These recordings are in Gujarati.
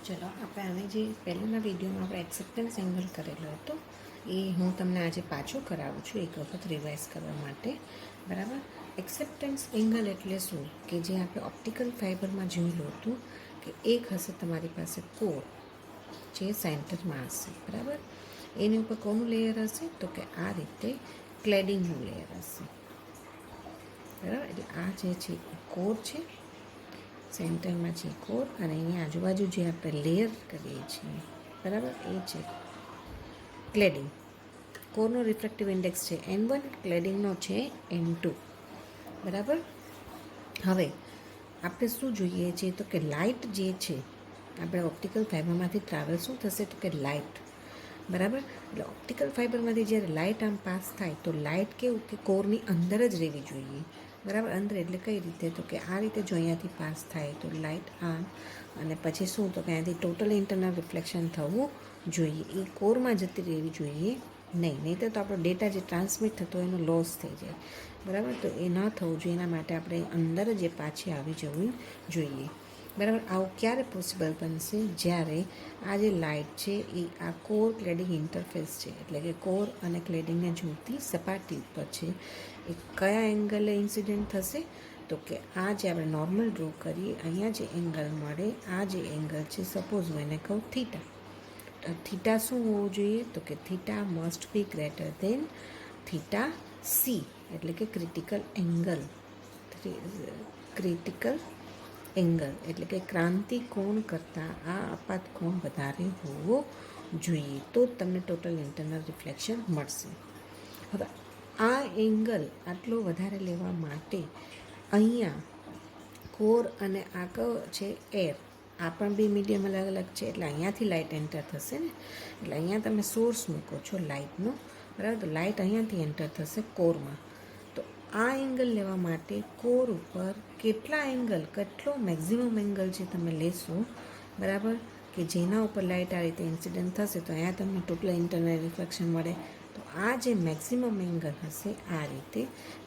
ચલો આપણે આને જે પહેલાંના વિડીયોમાં આપણે એક્સેપ્ટન્સ એંગલ કરેલો હતો એ હું તમને આજે પાછો કરાવું છું એક વખત રિવાઇઝ કરવા માટે. બરાબર. એક્સેપ્ટન્સ એંગલ એટલે શું કે જે આપણે ઓપ્ટિકલ ફાઇબરમાં જોયેલું હતું કે એક હશે તમારી પાસે કોર જે સેન્ટરમાં હશે. બરાબર. એની ઉપર કોનું લેયર હશે તો કે આ રીતે ક્લેડિંગનું લેયર હશે. બરાબર. એટલે આ જે છે કોર છે, સેન્ટરમાં છે કોર, અને એની આજુબાજુ જે આપણે લેયર કરીએ છીએ બરાબર એ છે ક્લેડિંગ. કોરનો રિફ્રેક્ટિવ ઇન્ડેક્સ છે N1, ક્લેડિંગનો છે N2. બરાબર. હવે આપણે શું જોઈએ છે તો કે લાઇટ જે છે આપણે ઓપ્ટિકલ ફાઇબરમાંથી ટ્રાવેલ શું થશે તો કે લાઇટ. બરાબર. એટલે ઓપ્ટિકલ ફાઇબરમાંથી જ્યારે લાઇટ આમ પાસ થાય તો લાઇટ કેવું કે કોરની અંદર જ રહેવી જોઈએ. બરાબર. અંદર એટલે કઈ રીતે તો કે આ રીતે જો અહીંયાથી પાસ થાય તો લાઇટ આમ, અને પછી શું તો કે અહીંયાથી ટોટલ ઇન્ટરનલ રિફ્લેક્શન થવું જોઈએ. એ કોરમાં જતી રહેવી જોઈએ નહીં તો આપણો ડેટા જે ટ્રાન્સમિટ થતો એનો લોસ થઈ જાય. બરાબર. તો એ ન થવું જોઈએ એના માટે આપણે અંદર જ એ પાછી આવી જવું જોઈએ. બરાબર. આવું ક્યારે પોસિબલ બનશે જ્યારે આ જે લાઇટ છે એ આ કોર ક્લેડિંગ ઇન્ટરફેસ છે એટલે કે કોર અને ક્લેડિંગને જોડતી સપાટી ઉપર છે. એ કયા એંગલે ઇન્સિડન્ટ થશે તો કે આ જે આપણે નોર્મલ ડ્રો કરીએ અહીંયા જે એંગલ મળે આ જે એંગલ છે, સપોઝ હું એને કહું થીટા. થીટા શું હોવું જોઈએ તો કે theta must B greater than theta C એટલે કે ક્રિટિકલ એંગલ. ક્રિટિકલ એંગલ એટલે કે ક્રાંતિ કોણ કરતાં આ આપાત કોણ વધારે હોવો જોઈએ તો જ તમને ટોટલ ઇન્ટરનલ રિફ્લેક્શન મળશે. હવે આ એંગલ આટલો વધારે લેવા માટે અહીંયા કોર અને આ છે એર, આ પણ બી મીડિયમ અલગ અલગ છે એટલે અહીંયાથી લાઇટ એન્ટર થશે ને. એટલે અહીંયા તમે સોર્સ મૂકો છો લાઇટનો. બરાબર. તો લાઇટ અહીંયાથી એન્ટર થશે કોરમાં. તો આ એંગલ લેવા માટે કોર ઉપર કેટલો મેક્ઝિમમ એંગલ છે તમે લેશો બરાબર કે જેના ઉપર લાઇટ આ રીતે ઇન્સિડન્ટ થશે તો અહીંયા તમને ટોટલ ઇન્ટરનલ રિફ્લેક્શન મળે. તો આ જે મેક્ઝિમમ એંગલ હશે આ રીતે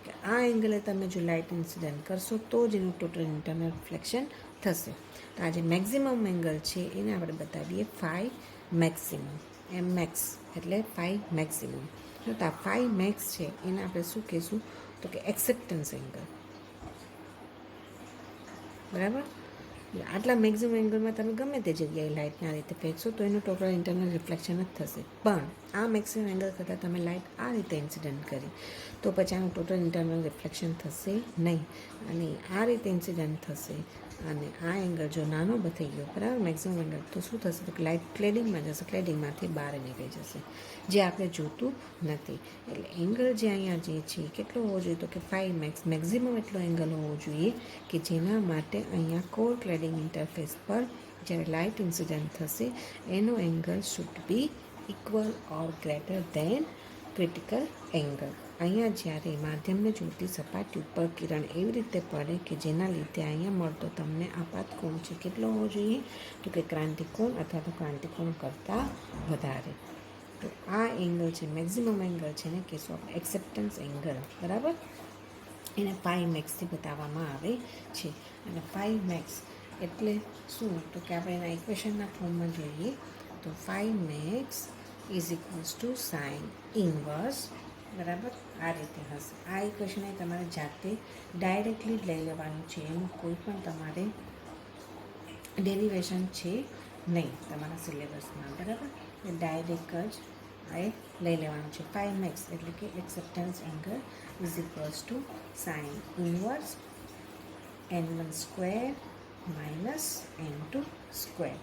કે આ એંગલે તમે જો લાઇટ ઇન્સિડન્ટ કરશો તો જ એનું ટોટલ ઇન્ટરનલ રિફ્લેક્શન થશે. તો આ જે મેક્ઝિમમ એંગલ છે એને આપણે બતાવીએ ફાઈ મેક્સિમમ. એમ મેક્સ એટલે ફાઈ મેક્સિમમ. તો આ ફાઈ મેક્સ છે એને આપણે શું કહીશું તો કે એક્સેપ્ટન્સ એંગલ. બરાબર. આટલા મેક્ઝિમમ એંગલમાં તમે ગમે તે જગ્યાએ લાઇટના રીતે ફેંકશો તો એનું ટોટલ ઇન્ટરનલ રિફ્લેક્શન જ થશે. પણ આ મેક્સિમમ એંગલ કરતાં તમે લાઇટ આ રીતે ઇન્સિડન્ટ કરી તો પછી આનું ટોટલ ઇન્ટરનલ રિફ્લેક્શન થશે નહીં, અને આ રીતે ઇન્સિડન્ટ થશે અને આ એંગલ જો નાનો થઈ ગયો બરાબર મેક્સિમમ એંગલ તો શું થશે તો લાઇટ ક્લેડિંગમાં જશે, ક્લેડિંગમાંથી બહાર નીકળી જશે જે આપણે જોતું નથી. એટલે એંગલ જે અહીંયા જે છે કેટલો હોવો જોઈએ તો કે ફાઈ મેક્સિમમ એટલો એંગલ હોવો જોઈએ કે જેના માટે અહીંયા કોર ક્લેડિંગ ઇન્ટરફેસ પર જ્યારે લાઇટ ઇન્સિડન્ટ થશે એનો angle should be equal or greater than critical angle. અહીંયા જ્યારે માધ્યમને જોડતી સપાટી ઉપર કિરણ એવી રીતે પડે કે જેના લીધે અહીંયા મળતો તમને આપાત કોણ છે કેટલો હોવો જોઈએ તો કે ક્રાંતિકોણ અથવા તો ક્રાંતિકોણ કરતાં વધારે. તો આ એંગલ છે મેક્ઝિમમ એંગલ છે ને કેસો ઓફ એક્સેપ્ટન્સ એંગલ. બરાબર. એને ફાઈ મેક્સથી બતાવવામાં આવે છે. અને ફાઈ મેક્સ એટલે શું તો કે આપણે એના ઇક્વેશનના ફોર્મમાં જોઈએ તો phi max is equals to sine inverse. બરાબર. આ રીતે હશે. આ ઇક્વેશન એ તમારે જાતે ડાયરેક્ટલી લઈ લેવાનું છે, એનું કોઈ પણ તમારે ડેરિવેશન છે નહીં તમારા સિલેબસમાં. બરાબર. એ ડાયરેક્ટ જ આ લઈ લેવાનું છે. ફાઈ મેક્સ એટલે કે acceptance angle is equals to sine inverse N1 square minus N2 square.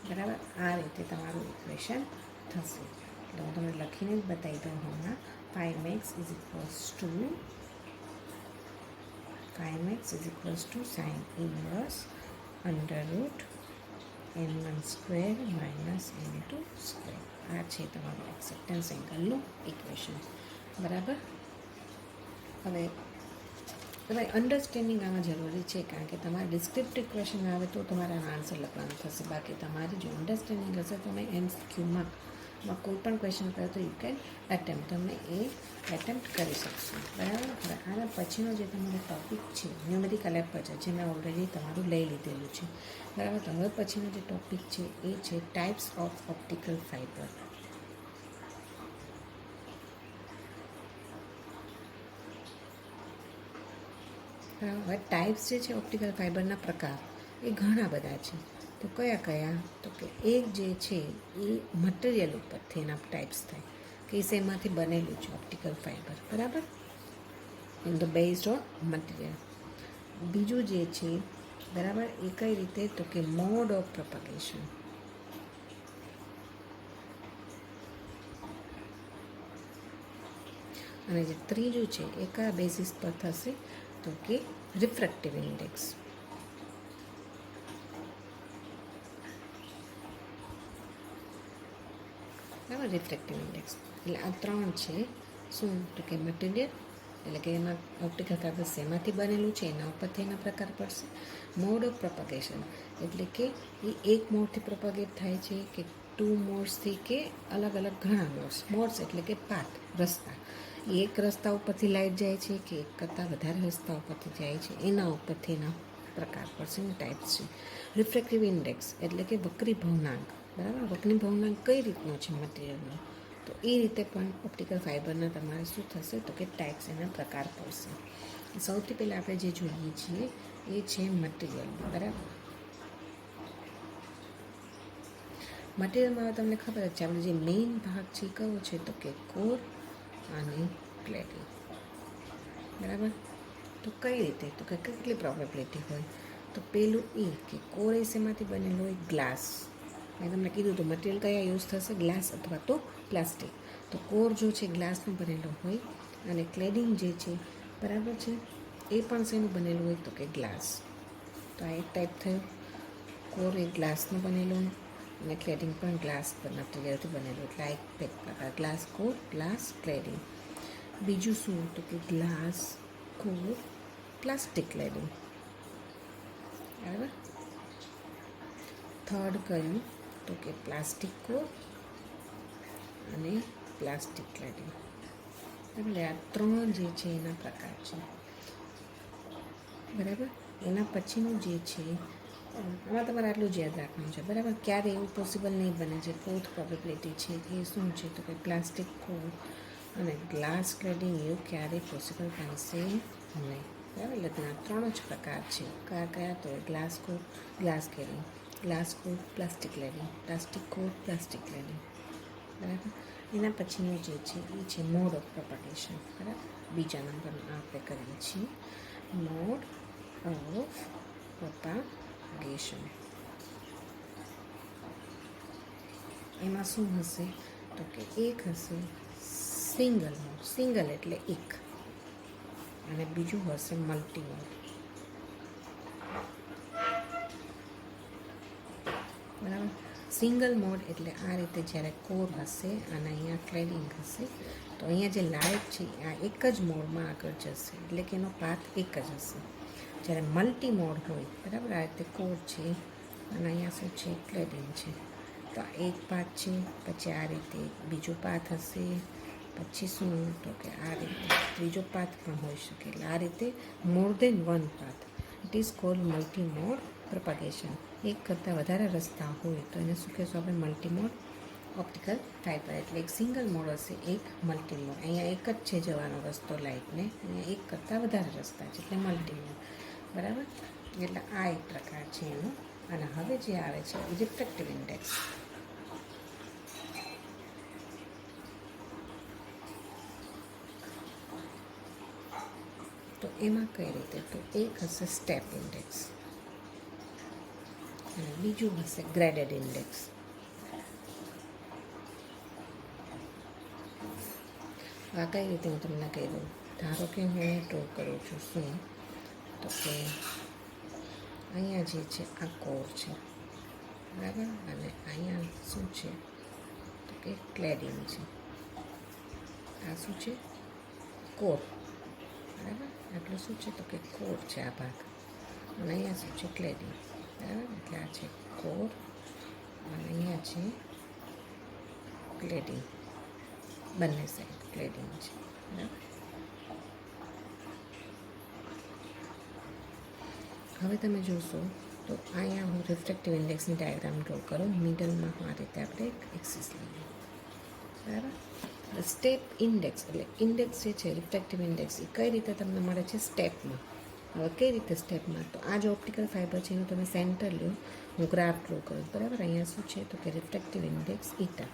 બરાબર. આ રીતે તમારું ઇક્વેશન થશે. એટલે હું તમને લખીને જ બતાવી દઉં હમણાં. Phi max is equals to sine inverse under root N1 square minus N2 square. આ છે તમારું એક્સેપ્ટન્સ એંગલનું ઇક્વેશન. બરાબર. હવે તમારે અન્ડરસ્ટેન્ડિંગ આમાં જરૂરી છે કારણ કે તમારે ડિસ્ક્રિપ્ટિવ ઇક્વેશન આવે તો તમારે આન્સર લખવાનું થશે. બાકી તમારી જો અન્ડરસ્ટેન્ડિંગ હશે તમે MCQમાં માં કોઈ પણ ક્વેશ્ચન કરે તો યુ કેન એટેમ્પ્ટ, તમે એ એટેમ્પ્ટ કરી શકશો. બરાબર. હવે આના પછીનો જે તમારો ટૉપિક છે ન્યુમેરિકલ એપર્ચર, જે મેં ઓલરેડી તમારું લઈ લીધેલું છે. બરાબર. તો હવે પછીનો જે ટૉપિક છે એ છે ટાઈપ્સ ઓફ ઓપ્ટિકલ ફાઇબર. હવે ટાઈપ્સ જે છે ઓપ્ટિકલ ફાઇબરના પ્રકાર એ ઘણા બધા છે. તો કયા કયા? તો કે એક જે છે એ મટીરિયલ ઉપરથી એના ટાઈપ્સ થાય કે શેમાંથી બનેલું છે ઓપ્ટિકલ ફાઇબર. બરાબર. In the based on material. બીજું જે છે, બરાબર, એ કઈ રીતે? તો કે મોડ ઓફ પ્રોપગેશન. અને જે ત્રીજું છે એ કયા બેઝિસ પર થશે? તો કે રિફ્રેક્ટિવ ઇન્ડેક્સ. બરાબર. રિફ્રેક્ટિવ ઇન્ડેક્સ એટલે આ ત્રણ છે. શું? તો કે મટીરિયલ, એટલે કે એમાં ઓપ્ટિકલ ફાઇબર શેમાંથી બનેલું છે એના ઉપરથી એના પ્રકાર પડશે. મોડ ઓફ પ્રોપગેશન એટલે કે એ એક મોડથી પ્રોપગેટ થાય છે કે ટુ મોડ્સથી, કે અલગ અલગ ઘણા મોડ્સ. મોડ્સ એટલે કે પાથ, રસ્તા. એક રસ્તા ઉપરથી લાઇટ જાય છે કે એક કરતાં વધારે રસ્તા ઉપરથી જાય છે, એના ઉપરથી એના પ્રકાર પડશે, એના ટાઈપ્સ છે. રિફ્રેક્ટિવ ઇન્ડેક્સ એટલે કે વક્રી ભવનાંક. બરાબર. વક્રી ભવનાંક કઈ રીતનો છે મટીરિયલનો? તો એ રીતે પણ ઓપ્ટિકલ ફાઇબરના તમારે શું થશે? તો કે ટાઈપ્સ, એના પ્રકાર પડશે. સૌથી પહેલાં આપણે જે જોઈએ છીએ એ છે મટીરિયલ. બરાબર. મટીરિયલમાં તમને ખબર જ છે આપણે જે મેઇન ભાગ છે કયો છે? તો કે કોર અને ક્લેડિંગ. બરાબર. તો કઈ રીતે? તો કે કેટલી પ્રોબેબિલિટી હોય? તો પહેલું એ કે કોર એ શેમાંથી બનેલું હોય? ગ્લાસ. મેં તમને કીધું હતું મટીરિયલ કયા યુઝ થશે? ગ્લાસ અથવા તો પ્લાસ્ટિક. તો કોર જો છે ગ્લાસનો બનેલો હોય, અને ક્લેડિંગ જે છે, બરાબર છે, એ પણ શેનું બનેલું હોય? તો કે ગ્લાસ. તો આ એક ટાઈપ થયો. કોર એ ગ્લાસનો બનેલો અને ક્લેડિંગ પણ ગ્લાસ પર મટીરિયલથી બનેલું, એટલે આ એક પ્રકાર. Glass core, glass cladding. બીજું શું? તો કે ગ્લાસ કોર પ્લાસ્ટિક ક્લેડિંગ. બરાબર. થર્ડ કયું? તો કે પ્લાસ્ટિક કોર અને પ્લાસ્ટિક ક્લેડિંગ. એટલે આ ત્રણ જે છે એના પ્રકાર છે. બરાબર. એના પછીનું જે છે, આમાં તમારે આટલું જ યાદ રાખવાનું છે. બરાબર. ક્યારે એવું પોસિબલ નહીં બને. જે ફોર્થ પ્રોબેબિલિટી છે એ શું છે? તો કે પ્લાસ્ટિક કોર અને ગ્લાસ ક્લેડિંગ એવું ક્યારેય પોસિબલ બનશે નહીં. બરાબર. એટલે તેના ત્રણ જ પ્રકાર છે. કયા કયા? તો glass core, glass cladding, glass core plastic cladding, plastic core plastic cladding. બરાબર. એના પછીનું જે છે એ છે મોડ ઓફ પ્રોપગેશન. બરાબર. બીજા નંબરનું આપણે કરીએ છીએ મોડ ઓફ પ્રોપગેશન. એમાં શું હશે? તો કે એક હશે સિંગલ મોડ. સિંગલ એટલે એક. અને બીજું હશે મલ્ટી મોડ. બરાબર. સિંગલ મોડ એટલે આ રીતે જ્યારે કોર હશે અને અહીંયા ક્લેડિંગ હશે, તો અહીંયા જે લાઇટ છે આ એક જ મોડમાં આગળ જશે, એટલે કે એનો પાથ એક જ હશે. જ્યારે મલ્ટી મોડ હોય, બરાબર, આ રીતે કોર છે અને અહીંયા શું છે? ક્લેડિંગ છે. તો આ એક પાથ છે, પછી આ રીતે બીજો પાથ હશે, પછી શું? તો કે આ રીતે ત્રીજો પાથ પણ હોઈ શકે. એટલે આ રીતે more than one path. It is called multi mode propagation. એક કરતાં વધારે રસ્તા હોય તો એને શું કહેશું આપણે? Multi mode optical fibre. એટલે એક સિંગલ મોડ હશે, એક મલ્ટી મોડ. અહીંયા એક જ છે જવાનો રસ્તો લાઇટને, અહીંયા એક કરતાં વધારે રસ્તા છે, એટલે મલ્ટી મોડ. બરાબર. એટલે આ એક પ્રકાર છે એનો. અને હવે જે આવે છે રિફ્રેક્ટિવ ઇન્ડેક્સ. તો એમાં કઈ રીતે? તો એક હશે સ્ટેપ ઇન્ડેક્સ અને બીજું હશે ગ્રેડેડ ઇન્ડેક્સ. આ કઈ રીતે હું તમને કહી દઉં. ધારો કે હું ડ્રો કરું છું શું? તો કે અહીંયા જે છે આ કોર છે. બરાબર. અને અહીંયા શું છે? તો કે ક્લેડિંગ છે. આ શું છે? કોર. બરાબર. આટલું શું છે? તો કે કોર છે આ ભાગ. અને અહીંયા શું છે? ક્લેડિંગ. બરાબર. એટલે આ છે કોર અને અહીંયા છે ક્લેડિંગ, બંને સાઈડ ક્લેડિંગ છે. બરાબર. હવે તમે જોશો તો અહીંયા હું રિફ્રેક્ટિવ ઇન્ડેક્સની ડાયાગ્રામ ડ્રો કરું. મિડલમાં આ રીતે આપણે એક એક્સિસ લઈએ. બરાબર. સ્ટેપ ઇન્ડેક્સ એટલે ઇન્ડેક્સ જે છે રિફ્રેક્ટિવ ઇન્ડેક્સ એ કઈ રીતે તમને મળે છે સ્ટેપમાં. હવે કઈ રીતે સ્ટેપમાં, તો આ જે ઓપ્ટિકલ ફાઇબર છે એનું તમે સેન્ટર લો, હું ગ્રાફ ડ્રો કરું. બરાબર. અહીંયા શું છે તો કે રિફ્રેક્ટિવ ઇન્ડેક્સ ઈટા.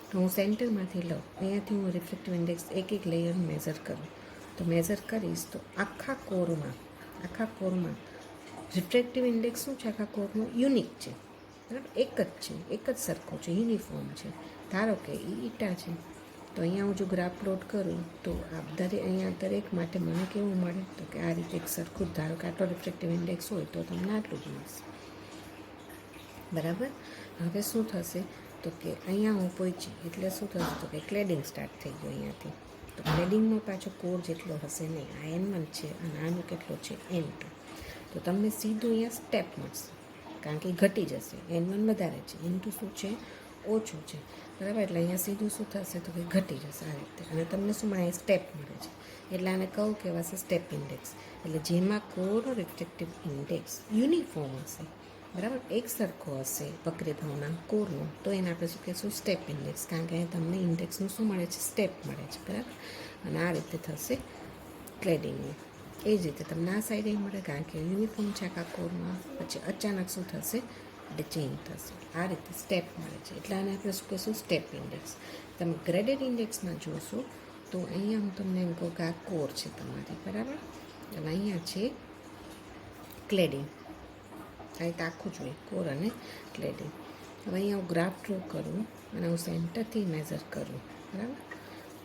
તો હું સેન્ટરમાંથી લઉં, અહીંયાથી હું રિફ્રેક્ટિવ ઇન્ડેક્સ એક લેયર મેઝર કરું. તો મેઝર કરીશ તો આખા કોરમાં રિફ્રેક્ટિવ ઇન્ડેક્સ શું છે આખા કોરનો યુનિક છે. બરાબર. એક જ સરખો છે, યુનિફોર્મ છે. ધારો કે એ ઈટા છે, તો અહીંયા હું જો ગ્રાફ પ્લોટ કરું તો અહીંયા દરેક માટે મને કેવું મળે તો કે આ રીતે એક સરખું જ, ધારો કે આટલો રિફ્રેક્ટિવ ઇન્ડેક્સ હોય તો તમને આટલું જ મળશે. બરાબર. હવે શું થશે તો કે અહીંયા હું પહોંચી એટલે શું થશે તો કે ક્લેડિંગ સ્ટાર્ટ થઈ ગયું અહીંયાથી. તો ક્લેડિંગમાં પાછો કોર જેટલો હશે નહીં, આ N1 છે અને આનો કેટલો છે N2. તો તમને સીધું અહીંયા સ્ટેપ મળશે, કારણ કે ઘટી જશે. N1 વધારે છે, N2 શું છે ઓછું છે. બરાબર. એટલે અહીંયા સીધું શું થશે તો કે ઘટી જશે આ રીતે, અને તમને શું મળે સ્ટેપ મળે છે. એટલે આને કહું કહેવાશે સ્ટેપ ઇન્ડેક્સ. એટલે જેમાં કોર રિફ્રેક્ટિવ ઇન્ડેક્સ યુનિફોર્મ હશે, બરાબર, એક સરખો હશે વક્રીભાવના કોરનો, તો એને આપણે શું કહીશું સ્ટેપ ઇન્ડેક્સ. કારણ કે તમને ઇન્ડેક્સનું શું મળે છે સ્ટેપ મળે છે. બરાબર. અને આ રીતે થશે ક્લેડિંગનું. એ જ રીતે તમને આ સાઈડ મળે, કારણ કે યુનિફોર્મ છે આખા કોરમાં. પછી અચાનક શું થશે એટલે ચેન્જ થશે. આ રીતે સ્ટેપ મળે છે. એટલે આને આપણે શું કહીશું સ્ટેપ ઇન્ડેક્સ. તમે ગ્રેડેડ ઇન્ડેક્સમાં જોશો તો અહીંયા હું તમને એમ કહું કે આ કોર છે તમારી. બરાબર. અને અહીંયા છે ક્લેડિંગ. આ રીતે આખું જોઈએ કોર અને ક્લેડિંગ. હવે અહીંયા હું ગ્રાફ ડ્રો કરું અને હું સેન્ટરથી મેઝર કરું. બરાબર.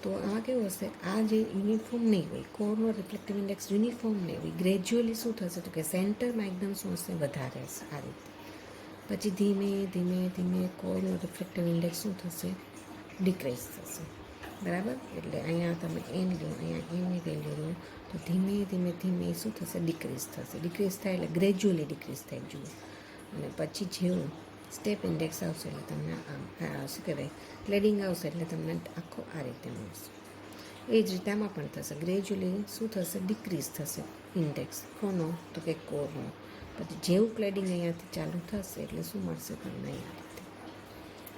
તો આમાં કેવું હશે, આ જે યુનિફોર્મ નહીં હોય, કોરનો રિફ્લેક્ટિવ ઇન્ડેક્સ યુનિફોર્મ નહીં હોય, ગ્રેજ્યુઅલી શું થશે તો કે સેન્ટરમાં એકદમ શું હશે વધારે હશે આ રીતે. પછી ધીમે ધીમે ધીમે કોરનો રિફ્લેક્ટિવ ઇન્ડેક્સ શું થશે ડિક્રીઝ થશે. બરાબર. એટલે અહીંયા તમે એન લો, અહીંયા એનની વેલ્યુ લો, તો ધીમે ધીમે ધીમે શું થશે ડિક્રીઝ થશે. ડિક્રીઝ થાય એટલે ગ્રેજ્યુઅલી ડિક્રીઝ થાય જુઓ. અને પછી જેવું સ્ટેપ ઇન્ડેક્સ આવશે એટલે તમને આમ શું કહેવાય ક્લેડિંગ આવશે એટલે તમને આખો આ રીતે મળશે. એ જ રીતે આમાં પણ થશે, ગ્રેજ્યુઅલી શું થશે ડિક્રીઝ થશે ઇન્ડેક્સ. કોનો તો કે કોરનો. પછી જેવું ક્લેડિંગ અહીંયાથી ચાલુ થશે એટલે શું મળશે તમને અહીંયા રીતે.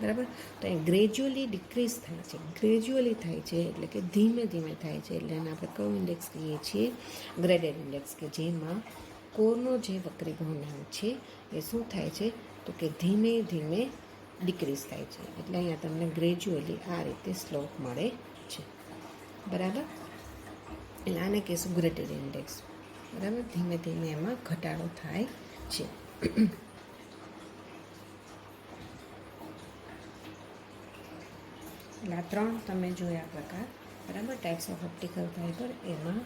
બરાબર. તો અહીં ગ્રેજ્યુઅલી ડિક્રીઝ થાય છે, ગ્રેજ્યુઅલી થાય છે એટલે કે ધીમે ધીમે થાય છે. એટલે એને આપણે કયું ઇન્ડેક્સ કહીએ છીએ ગ્રેડેડ ઇન્ડેક્સ, કે જેમાં કોરનો જે વક્રીભાવના છે એ શું થાય છે તો કે ધીમે ધીમે ડિક્રીઝ થાય છે. એટલે અહીંયા તમને ગ્રેજ્યુઅલી આ રીતે સ્લોપ મળે છે. બરાબર. એટલે આને કહીશું ગ્રેડેડ ઇન્ડેક્સ. બરાબર. ધીમે ધીમે એમાં ઘટાડો થાય છે. એટલે આ ત્રણ તમે જોયા પ્રકાર. બરાબર. Types of optical fibre. એમાં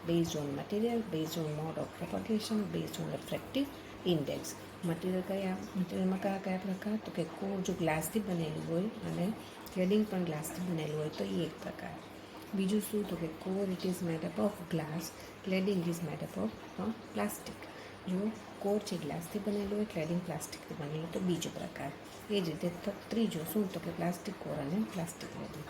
based on material, based on mode of propagation, based on refractive index. મટીરિયલમાં કયા પ્રકાર તો કે કોર જો ગ્લાસથી બનેલું હોય અને ક્લેડિંગ પણ ગ્લાસથી બનેલું હોય તો એ એક પ્રકાર. બીજું શું તો કે core it is made up of glass, cladding is made up of plastic. જો કોર છે ગ્લાસથી બનેલું હોય, ક્લેડિંગ પ્લાસ્ટિકથી બનેલું તો બીજો પ્રકાર. એ જ રીતે ત્રીજો શું તો કે પ્લાસ્ટિક કોર અને પ્લાસ્ટિક ક્લેડિંગ.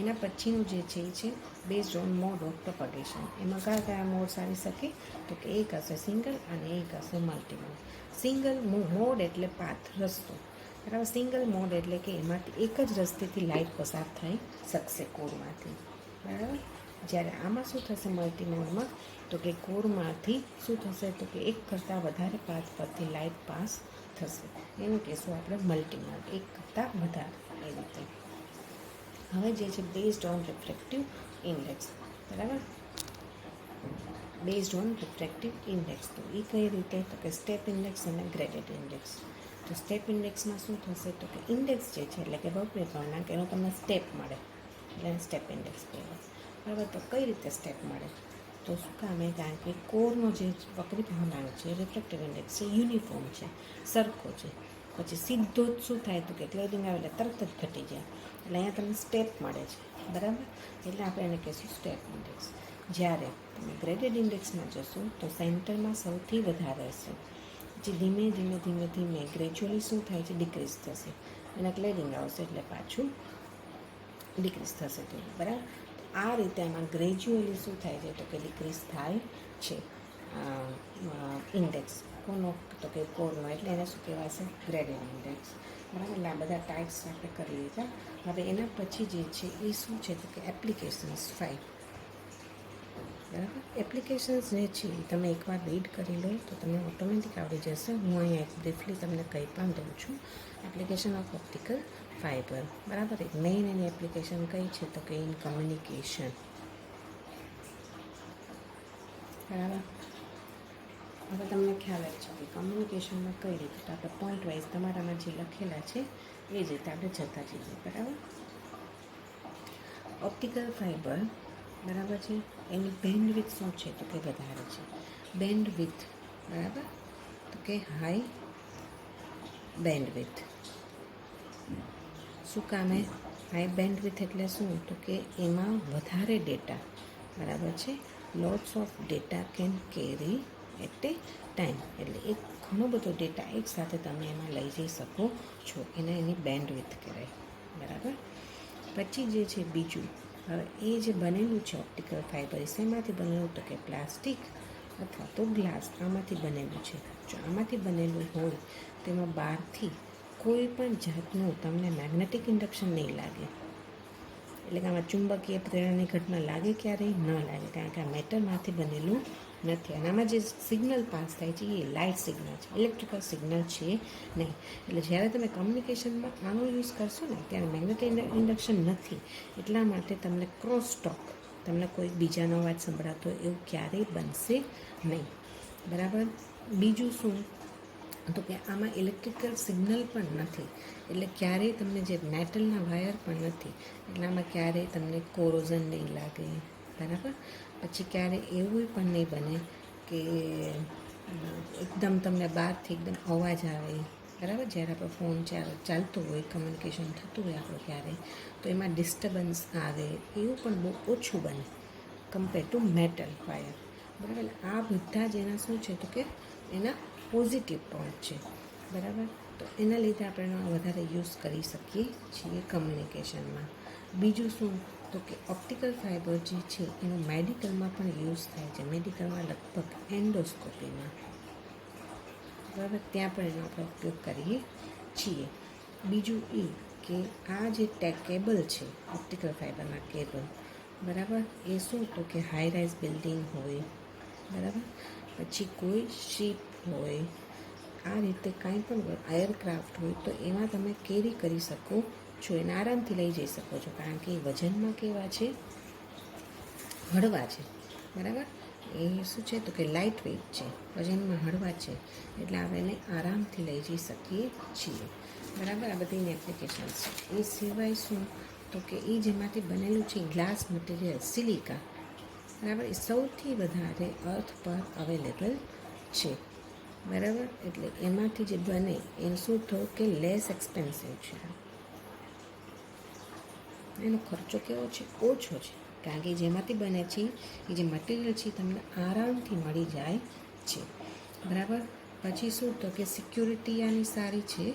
એના પછીનું જે છે એ છે based on mode of propagation. એમાં કયા મોડ્સ આવી શકે તો કે એક હશે સિંગલ અને એક હશે મલ્ટી મોડ. સિંગલ મોડ એટલે પાથ, રસ્તો. બરાબર. સિંગલ મોડ એટલે કે એમાંથી એક જ રસ્તેથી લાઇટ પસાર થઈ શકશે કોરમાંથી. બરાબર. જ્યારે આમાં શું થશે મલ્ટી મોડમાં તો કે કોરમાંથી શું થશે તો કે એક કરતાં વધારે પાથ પરથી લાઇટ પાસ થશે. એનું કહેશું આપણે મલ્ટી મોડ, એક કરતાં વધારે. એ રીતે હવે જે છે બેઝડ ઓન રિફ્રેક્ટિવ ઇન્ડેક્સ. બરાબર. બેઝડ ઓન રિફ્રેક્ટિવ ઇન્ડેક્સ તો એ કઈ રીતે તો કે સ્ટેપ ઇન્ડેક્સ અને ગ્રેડેડ ઇન્ડેક્સ. તો સ્ટેપ ઇન્ડેક્સમાં શું થશે તો કે ઇન્ડેક્સ જે છે એટલે કે વક્રીભાવના કે એનો તમને સ્ટેપ મળે એટલે સ્ટેપ ઇન્ડેક્સ કહેવાય. બરાબર. તો કઈ રીતે સ્ટેપ મળે તો શું કામે, કારણ કે કોરનો જે વક્રીભાવના છે રિફ્રેક્ટિવ ઇન્ડેક્સ છે યુનિફોર્મ છે, સરખો છે. પછી સીધો જ શું થાય તો કે ક્લેડિંગ આવે એટલે તરત જ ઘટી જાય. એટલે અહીંયા તમને સ્ટેપ મળે છે. બરાબર. એટલે આપણે એને કહીશું સ્ટેપ ઇન્ડેક્સ. જ્યારે તમે ગ્રેડેડ ઇન્ડેક્સમાં જશો તો સેન્ટરમાં સૌથી વધારે હશે. પછી ધીમે ધીમે ધીમે ધીમે ગ્રેજ્યુઅલી શું થાય છે ડિક્રીઝ થશે. એના ક્લેડિંગ આવશે એટલે પાછું ડિક્રીઝ થશે તો બરાબર. આ રીતે એમાં ગ્રેજ્યુઅલી શું થાય છે તો કે ડિક્રીઝ થાય છે ઇન્ડેક્સ કોનો તો કે કોરનો, એટલે એને શું કહેવાશે ગ્રેડિયન્ટ ઇન્ડેક્સ. બરાબર. એટલે આ બધા ટાઈપ્સ આપણે કરી લીધા. હવે એના પછી જે છે એ શું છે તો કે એપ્લિકેશન્સ 5. બરાબર. એપ્લિકેશન્સ જે છે તમે એકવાર રીડ કરી લો તો તમને ઓટોમેટિક આવડી જશે. હું અહીંયા એક બ્રીફલી તમને કંઈ પણ દઉં છું. Application of optical fibre. બરાબર. એક મેઇન એની એપ્લિકેશન કઈ છે તો કે ઇન કમ્યુનિકેશન. બરાબર. હવે તમને ખ્યાલ જ છે કે કમ્યુનિકેશનમાં કઈ રીતે તો આપણે પોઈન્ટ વાઇઝ તમારામાં જે લખેલા છે એ જ રીતે આપણે જતા જઈએ. બરાબર. ઓપ્ટિકલ ફાઇબર બરાબર છે, એની બેન્ડવિડ્થ શું છે તો કે વધારે છે. બેન્ડવિડ્થ બરાબર તો કે હાઈ બેન્ડવિડ્થ. શું કામે હાઈ બેન્ડવિડ્થ એટલે શું તો કે એમાં વધારે ડેટા બરાબર છે. Lots of data can carry at a time, એટલે એક ઘણો બધો ડેટા એકસાથે તમે એમાં લઈ જઈ શકો છો, એને એની બેન્ડવિડ્થ કહેવાય. બરાબર. પછી જે છે બીજું, હવે એ જે બનેલું છે ઓપ્ટિકલ ફાઇબર એ શેમાંથી બનેલું તો કે પ્લાસ્ટિક અથવા તો ગ્લાસ, આમાંથી બનેલું છે. જો આમાંથી બનેલું હોય તેમાં બહારથી કોઈ પણ જાતનું તમને મેગ્નેટિક ઇન્ડક્શન નહીં લાગે, એટલે કે આમાં ચુંબકીય પ્રેરણાની ઘટના લાગે ક્યારેય ન લાગે, કારણ કે આ મેટલમાંથી બનેલું નથી. અને આમાં જે સિગ્નલ પાસ થાય છે એ લાઇટ સિગ્નલ છે, ઇલેક્ટ્રિકલ સિગ્નલ છે નહીં. એટલે જ્યારે તમે કમ્યુનિકેશનમાં આનો યુઝ કરશો ને ત્યારે મેગ્નેટિક ઇન્ડક્શન નથી, એટલા માટે તમને ક્રોસ ટોક, તમને કોઈ બીજાનો અવાજ સંભળાતો હોય એવું ક્યારેય બનશે નહીં. બરાબર. બીજું શું તો કે આમાં ઇલેક્ટ્રિકલ સિગ્નલ પણ નથી, એટલે ક્યારેય તમને જે મેટલના વાયર પણ નથી, એટલે આમાં ક્યારેય તમને કોરોઝન નહીં લાગે. બરાબર. પછી ક્યારેય એવું પણ નહીં બને કે એકદમ તમને બહારથી એકદમ અવાજ આવે. બરાબર. જ્યારે આપણો ફોન ચાલતો હોય, કમ્યુનિકેશન થતું હોય આપણું ક્યારેય, તો એમાં ડિસ્ટર્બન્સ આવે, એવું પણ બહુ ઓછું બને કમ્પેર ટુ મેટલ વાયર. બરાબર. આ બધા જ એના શું છે તો કે એના પોઝિટિવ પોઈન્ટ છે. બરાબર. તો એના લીધે આપણે એનો વધારે યુઝ કરી શકીએ છીએ કમ્યુનિકેશનમાં. બીજું શું તો કે ઓપ્ટિકલ ફાઇબર જે છે એનો મેડિકલમાં પણ યુઝ થાય છે. મેડિકલમાં લગભગ એન્ડોસ્કોપીમાં, બરાબર, ત્યાં પણ એનો આપણે ઉપયોગ કરીએ છીએ. બીજું એ કે આ જે કેબલ છે ઓપ્ટિકલ ફાઇબરના કેબલ, બરાબર, એ શું તો કે હાઈ રાઇઝ બિલ્ડિંગ હોય, બરાબર, પછી કોઈ શિપ હોય, આ રીતે કાંઈ પણ એરક્રાફ્ટ હોય તો એમાં તમે કેરી કરી શકો છો, એને આરામથી લઈ જઈ શકો છો, કારણ કે એ વજનમાં કેવા છે, હળવા છે. બરાબર. એ શું છે તો કે લાઇટ વેઇટ છે, વજનમાં હળવા છે, એટલે આપણે એને આરામથી લઈ જઈ શકીએ છીએ. બરાબર. આ બધીની એપ્લિકેશન્સ છે. એ સિવાય શું તો કે એ જેમાંથી બનેલું છે ગ્લાસ મટીરિયલ સિલિકા, બરાબર, એ સૌથી વધારે અર્થ પર અવેલેબલ છે. બરાબર. એટલે એમાંથી જે બને એ શું થયું કે લેસ એક્સપેન્સિવ છે, એનો ખર્ચો કેવો છે, ઓછો છે, કારણ કે જેમાંથી બને છે એ જે મટીરિયલ છે તમને આરામથી મળી જાય છે. બરાબર. પછી શું તો કે સિક્યુરિટી આની સારી છે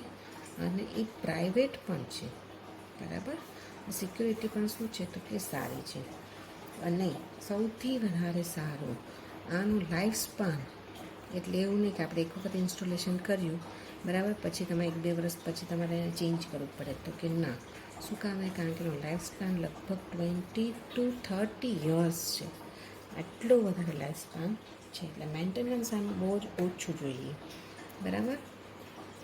અને એ પ્રાઇવેટ પણ છે. બરાબર. સિક્યુરિટી પણ શું છે તો કે સારી છે. અને સૌથી વધારે સારું આનું લાઈફ સ્પાન, એટલે એવું નહીં કે આપણે એક વખત ઇન્સ્ટોલેશન કર્યું, બરાબર, પછી તમે 1-2 વર્ષ પછી તમારે એને ચેન્જ કરવું પડે, તો કે ના. શું કામ? કારણ કે એનો લાઈફ સ્પાન લગભગ 20 to 30 યર્સ છે. આટલો વધારે લાઈફ સ્પાન છે, એટલે મેન્ટેનન્સ આનું બહુ જ ઓછું જોઈએ. બરાબર.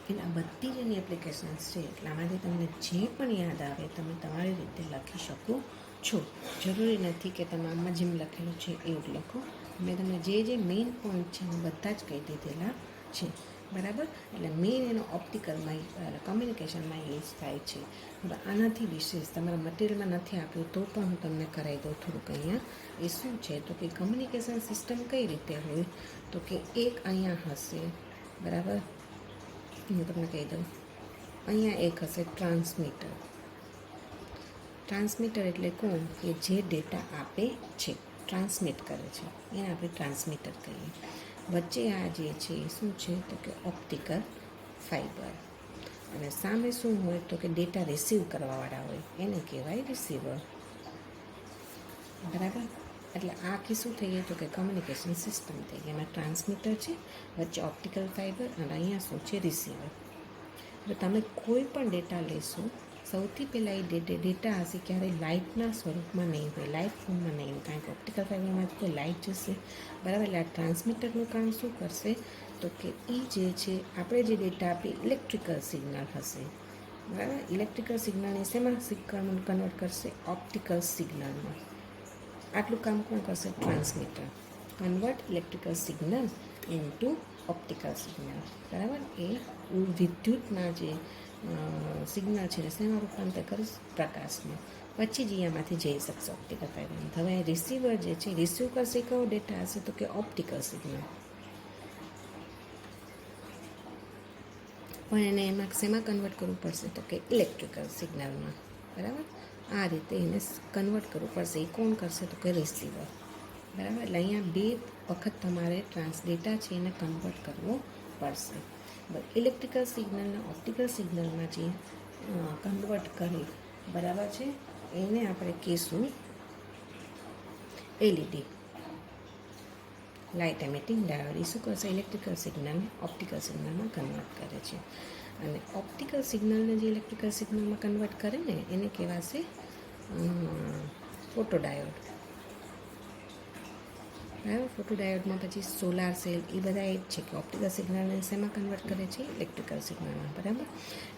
એટલે આ બધી જ એની એપ્લિકેશન્સ છે, એટલે આમાંથી તમને જે પણ યાદ આવે તમે તમારી રીતે લખી શકો છો. જરૂરી નથી કે તમે આમાં જેમ લખેલું છે એવું જ લખો. મેં તમને જે મેઇન પોઈન્ટ છે એ બધા જ કહી દીધેલા છે. બરાબર. એટલે મેઇન એનો ઓપ્ટિકલમાં કમ્યુનિકેશનમાં યુઝ થાય છે. હવે આનાથી વિશેષ તમારા મટીરિયલમાં નથી આપ્યું તો પણ હું તમને કરાવી દઉં થોડુંક અહીંયા. એ શું છે તો કે કમ્યુનિકેશન સિસ્ટમ કઈ રીતે હોય તો કે એક અહીંયા હશે, બરાબર, હું તમને કહી દઉં, અહીંયા એક હશે ટ્રાન્સમીટર. ટ્રાન્સમીટર એટલે કોણ? કે જે ડેટા આપે છે, ટ્રાન્સમિટ કરે છે, એને આપણે ટ્રાન્સમીટર કહીએ. વચ્ચે આ જે છે એ શું છે તો કે ઓપ્ટિકલ ફાઇબર. અને સામે શું હોય તો કે ડેટા રિસીવ કરવાવાળા હોય, એને કહેવાય રિસીવર. બરાબર. એટલે આ આખી શું થઈ ગઈ તો કે કમ્યુનિકેશન સિસ્ટમ થઈ ગઈ. એમાં ટ્રાન્સમીટર છે, વચ્ચે ઓપ્ટિકલ ફાઇબર, અને અહીંયા શું છે રિસીવર. એટલે તમે કોઈ પણ ડેટા લેશો, સૌથી પહેલાં એ ડેટા હશે ક્યારેય લાઇટના સ્વરૂપમાં નહીં હોય, લાઇટ ફોર્મમાં નહીં હોય, કારણ કે ઓપ્ટિકલ ફાઇબરમાં કોઈ લાઇટ જશે. બરાબર. એટલે આ ટ્રાન્સમીટરનું કામ શું કરશે તો કે એ જે છે આપણે જે ડેટા આપીએ ઇલેક્ટ્રિકલ સિગ્નલ હશે. બરાબર. ઇલેક્ટ્રિકલ સિગ્નલને શેમાં કન્વર્ટ કરશે? ઓપ્ટિકલ સિગ્નલમાં. આટલું કામ કોણ કરશે? Transmitter. Convert electrical signal into optical signal. બરાબર. એ વિદ્યુતના જે સિગ્નલ છે શેમાં રૂપાંતર કરીશ? પ્રકાશમાં. પછી જ એમાંથી જઈ શકશે ઓપ્ટિકલ ફાઇબરમાં. હવે રિસીવર જે છે રિસીવ કરશે કયો ડેટા હશે તો કે ઓપ્ટિકલ સિગ્નલ. પણ એને એમાં શેમાં કન્વર્ટ કરવું પડશે તો કે ઇલેક્ટ્રિકલ સિગ્નલમાં. બરાબર. આ રીતે એને કન્વર્ટ કરવું પડશે. એ કોણ કરશે તો કે રિસીવર. બરાબર. એટલે અહીંયા 2 વખત તમારે ડેટા છે એને કન્વર્ટ કરવો પડશે. ઇલેક્ટ્રિકલ સિગ્નલને ઓપ્ટિકલ સિગ્નલમાં જે કન્વર્ટ કરી, બરાબર છે, એને આપણે કહીશું એલઈડી, લાઇટ એમિટિંગ ડાયોડ. એ શું કરશે? ઇલેક્ટ્રિકલ સિગ્નલને ઓપ્ટિકલ સિગ્નલમાં કન્વર્ટ કરે છે. અને ઓપ્ટિકલ સિગ્નલને જે ઇલેક્ટ્રિકલ સિગ્નલમાં કન્વર્ટ કરે ને એને કહેવાશે ફોટોડાયોડ. બરાબર. ફોટોડાયોડમાં પછી સોલાર સેલ, એ બધા એ જ છે કે ઓપ્ટિકલ સિગ્નલને શેમાં કન્વર્ટ કરે છે? ઇલેક્ટ્રિકલ સિગ્નલમાં. બરાબર.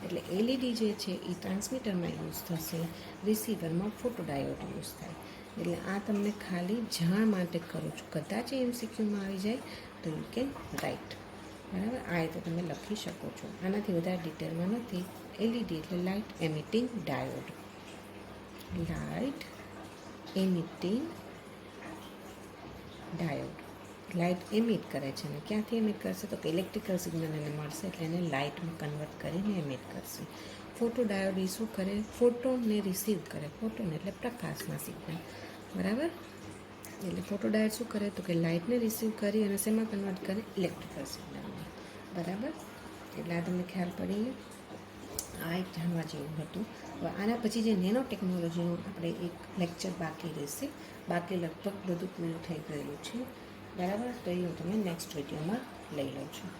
એટલે એલઈડી જે છે એ ટ્રાન્સમીટરમાં યુઝ થશે, રિસીવરમાં ફોટોડાયોડ યુઝ થાય. એટલે આ તમને ખાલી જાણ માટે કરું છું. કદાચ એમસીક્યુમાં આવી જાય તો યુ કેન રાઇટ. બરાબર. આ રીતે તમે લખી શકો છો. આનાથી વધારે ડિટેલમાં નથી. એલઈડી એટલે light emitting diode. Light emitting diode. Light emit કરે છે. અને ક્યાંથી એમિટ કરશે તો કે ઇલેક્ટ્રિકલ સિગ્નલ એને મળશે એટલે એને લાઇટમાં કન્વર્ટ કરીને એમિટ કરશે. ફોટો ડાયોડ એ શું કરે? ફોટોનને રિસીવ કરે. ફોટોન એટલે પ્રકાશના સિગ્નલ. બરાબર. એટલે ફોટો ડાયોડ શું કરે તો કે લાઇટને રિસીવ કરી અને શેમાં કન્વર્ટ કરે? ઇલેક્ટ્રિકલ સિગ્નલમાં. બરાબર. એટલે આ તમને ખ્યાલ પડી ગયો. આ એક જાણવા જેવું હતું. હવે આના પછી જે નેનો ટેકનોલોજીનું આપણે એક લેક્ચર બાકી રહેશે. બાકી લગભગ બધું પૂરું થઈ ગયેલું છે. બરાબર. તો એ હું તમને નેક્સ્ટ વિડીયોમાં લઈ લઉં છું.